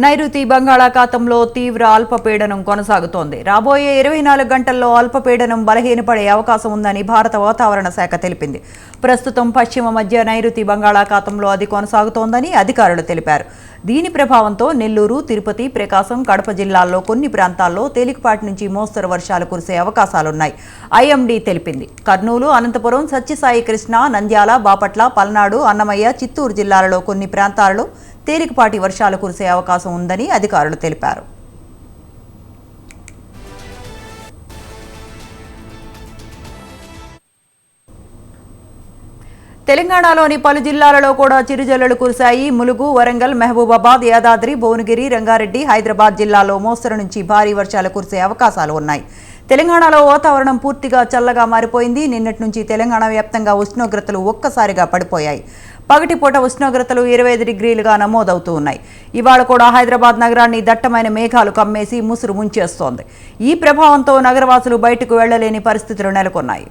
నైరుతి బంగాళాఖాతంలో తీవ్ర అల్పపీడనం కొనసాగుతోంది. రాబోయే 24 గంటల్లో అల్పపీడనం బలహీనపడే అవకాశం ఉందని భారత వాతావరణ శాఖ తెలిపింది. ప్రస్తుతం పశ్చిమ మధ్య నైరుతి బంగాళాఖాతంలో అది కొనసాగుతోందని అధికారులు తెలిపారు. దీని ప్రభావంతో నెల్లూరు, తిరుపతి, ప్రకాశం, కడప జిల్లాల్లో కొన్ని ప్రాంతాల్లో తేలికపాటి నుంచి మోస్తరు వర్షాలు కురిసే అవకాశాలున్నాయి ఐఎండీ తెలిపింది. కర్నూలు, అనంతపురం, సత్యసాయి కృష్ణ, నంద్యాల, బాపట్ల, పల్నాడు, అన్నమయ్య, చిత్తూరు జిల్లాలలో కొన్ని ప్రాంతాలలో తేలికపాటి వర్షాలు కురిసే అవకాశం ఉందని అధికారులు తెలిపారు. తెలంగాణలోని పలు జిల్లాలలో కూడా చిరుజల్లులు కురిశాయి. ములుగు, వరంగల్, మహబూబాబాద్, యాదాద్రి, భువనగిరి, రంగారెడ్డి, హైదరాబాద్ జిల్లాల్లో మోస్తరు నుంచి భారీ వర్షాలు కురిసే అవకాశాలు ఉన్నాయి. తెలంగాణలో వాతావరణం పూర్తిగా చల్లగా మారిపోయింది. నిన్నటి నుంచి తెలంగాణ వ్యాప్తంగా ఉష్ణోగ్రతలు ఒక్కసారిగా పడిపోయాయి. పగటిపూట ఉష్ణోగ్రతలు 25 డిగ్రీలుగా నమోదవుతూ ఉన్నాయి. ఇవాళ కూడా హైదరాబాద్ నగరాన్ని దట్టమైన మేఘాలు కమ్మేసి ముసురు ముంచేస్తోంది. ఈ ప్రభావంతో నగరవాసులు బయటకు వెళ్లలేని పరిస్థితులు నెలకొన్నాయి.